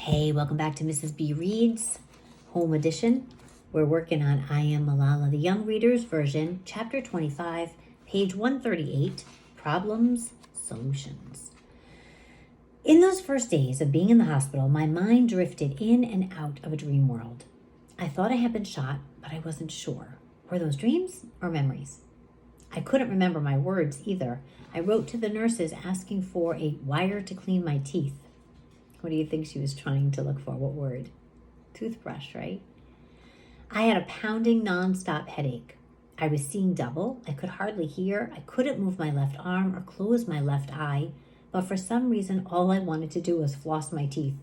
Hey, welcome back to Mrs. B Reads, Home Edition. We're working on I Am Malala, the Young Readers version, Chapter 25, page 138, Problems, Solutions. In those first days of being in the hospital, my mind drifted in and out of a dream world. I thought I had been shot, but I wasn't sure. Were those dreams or memories? I couldn't remember my words either. I wrote to the nurses asking for a wire to clean my teeth. What do you think she was trying to look for? What word? Toothbrush, right? I had a pounding, nonstop headache. I was seeing double. I could hardly hear. I couldn't move my left arm or close my left eye. But for some reason, all I wanted to do was floss my teeth.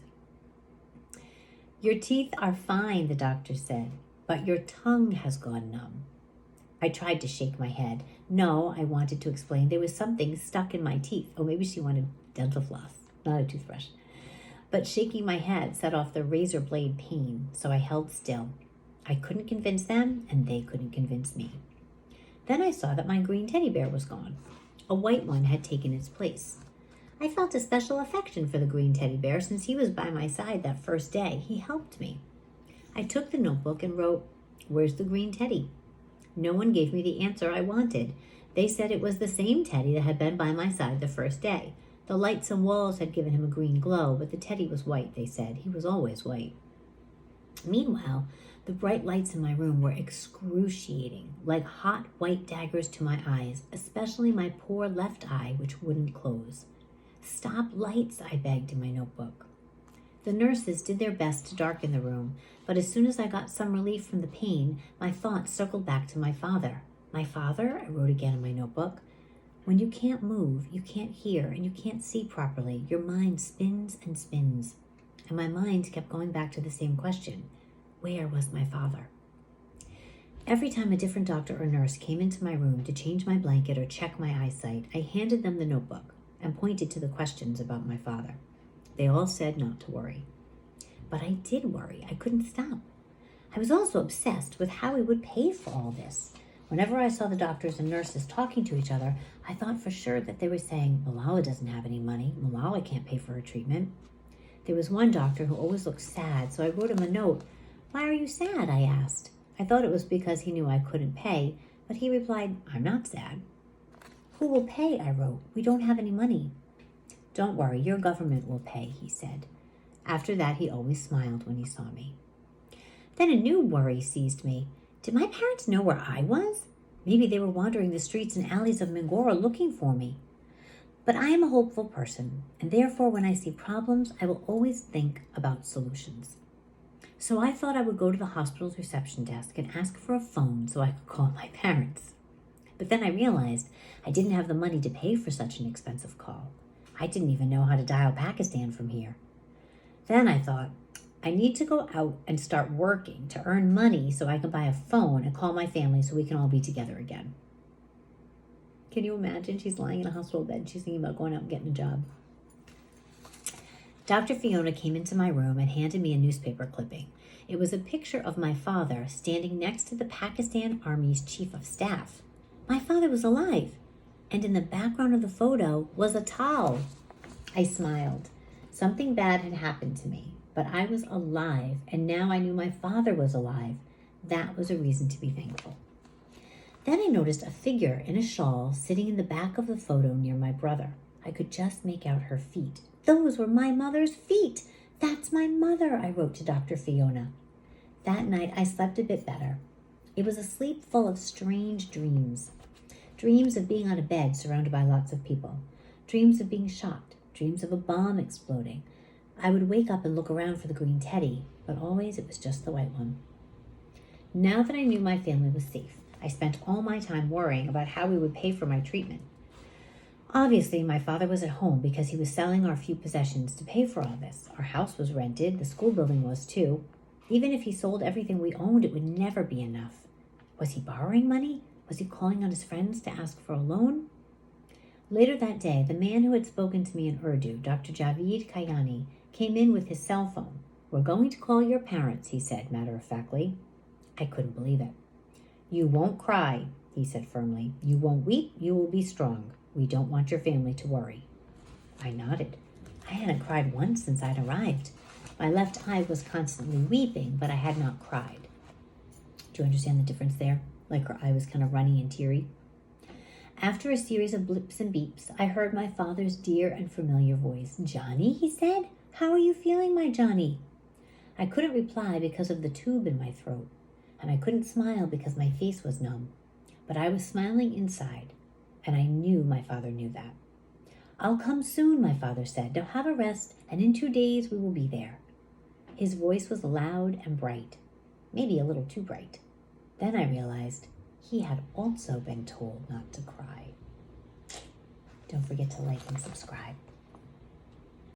Your teeth are fine, the doctor said, but your tongue has gone numb. I tried to shake my head. No, I wanted to explain. There was something stuck in my teeth. Oh, maybe she wanted dental floss, not a toothbrush. But shaking my head set off the razor blade pain, so I held still. I couldn't convince them, and they couldn't convince me. Then I saw that my green teddy bear was gone. A white one had taken its place. I felt a special affection for the green teddy bear since he was by my side that first day. He helped me. I took the notebook and wrote, "Where's the green teddy?" No one gave me the answer I wanted. They said it was the same teddy that had been by my side the first day. The lights and walls had given him a green glow, but the teddy was white, they said. He was always white. Meanwhile, the bright lights in my room were excruciating, like hot white daggers to my eyes, especially my poor left eye, which wouldn't close. "Stop lights," I begged in my notebook. The nurses did their best to darken the room, but as soon as I got some relief from the pain, my thoughts circled back to my father. My father, I wrote again in my notebook. When you can't move, you can't hear, and you can't see properly, your mind spins and spins. And my mind kept going back to the same question. Where was my father? Every time a different doctor or nurse came into my room to change my blanket or check my eyesight, I handed them the notebook and pointed to the questions about my father. They all said not to worry. But I did worry. I couldn't stop. I was also obsessed with how we would pay for all this. Whenever I saw the doctors and nurses talking to each other, I thought for sure that they were saying, "Malala doesn't have any money. Malala can't pay for her treatment." There was one doctor who always looked sad, so I wrote him a note. "Why are you sad?" I asked. I thought it was because he knew I couldn't pay, but he replied, "I'm not sad." "Who will pay?" I wrote. "We don't have any money." "Don't worry, your government will pay," he said. After that, he always smiled when he saw me. Then a new worry seized me. Did my parents know where I was? Maybe they were wandering the streets and alleys of Mingora looking for me. But I am a hopeful person, and therefore when I see problems, I will always think about solutions. So I thought I would go to the hospital's reception desk and ask for a phone so I could call my parents. But then I realized I didn't have the money to pay for such an expensive call. I didn't even know how to dial Pakistan from here. Then I thought, I need to go out and start working to earn money so I can buy a phone and call my family so we can all be together again. Can you imagine? She's lying in a hospital bed. She's thinking about going out and getting a job. Dr. Fiona came into my room and handed me a newspaper clipping. It was a picture of my father standing next to the Pakistan Army's chief of staff. My father was alive, and in the background of the photo was a towel. I smiled. Something bad had happened to me. But I was alive, and now I knew my father was alive. That was a reason to be thankful. Then I noticed a figure in a shawl sitting in the back of the photo near my brother. I could just make out her feet. Those were my mother's feet. "That's my mother," I wrote to Dr. Fiona. That night I slept a bit better. It was a sleep full of strange dreams. Dreams of being on a bed surrounded by lots of people. Dreams of being shot. Dreams of a bomb exploding. I would wake up and look around for the green teddy, but always it was just the white one. Now that I knew my family was safe, I spent all my time worrying about how we would pay for my treatment. Obviously, my father was at home because he was selling our few possessions to pay for all this. Our house was rented, the school building was too. Even if he sold everything we owned, it would never be enough. Was he borrowing money? Was he calling on his friends to ask for a loan? Later that day, the man who had spoken to me in Urdu, Dr. Javeed Kayani, came in with his cell phone. "We're going to call your parents," he said matter-of-factly. I couldn't believe it. "You won't cry," he said firmly. "You won't weep. You will be strong. We don't want your family to worry." I nodded. I hadn't cried once since I'd arrived. My left eye was constantly weeping, but I had not cried. Do you understand the difference there? Like her eye was kind of runny and teary. After a series of blips and beeps, I heard my father's dear and familiar voice. "Johnny," he said, "how are you feeling, my Johnny?" I couldn't reply because of the tube in my throat, and I couldn't smile because my face was numb. But I was smiling inside, and I knew my father knew that. "I'll come soon," my father said. "Now have a rest, and in 2 days we will be there." His voice was loud and bright, maybe a little too bright. Then I realized he had also been told not to cry. Don't forget to like and subscribe.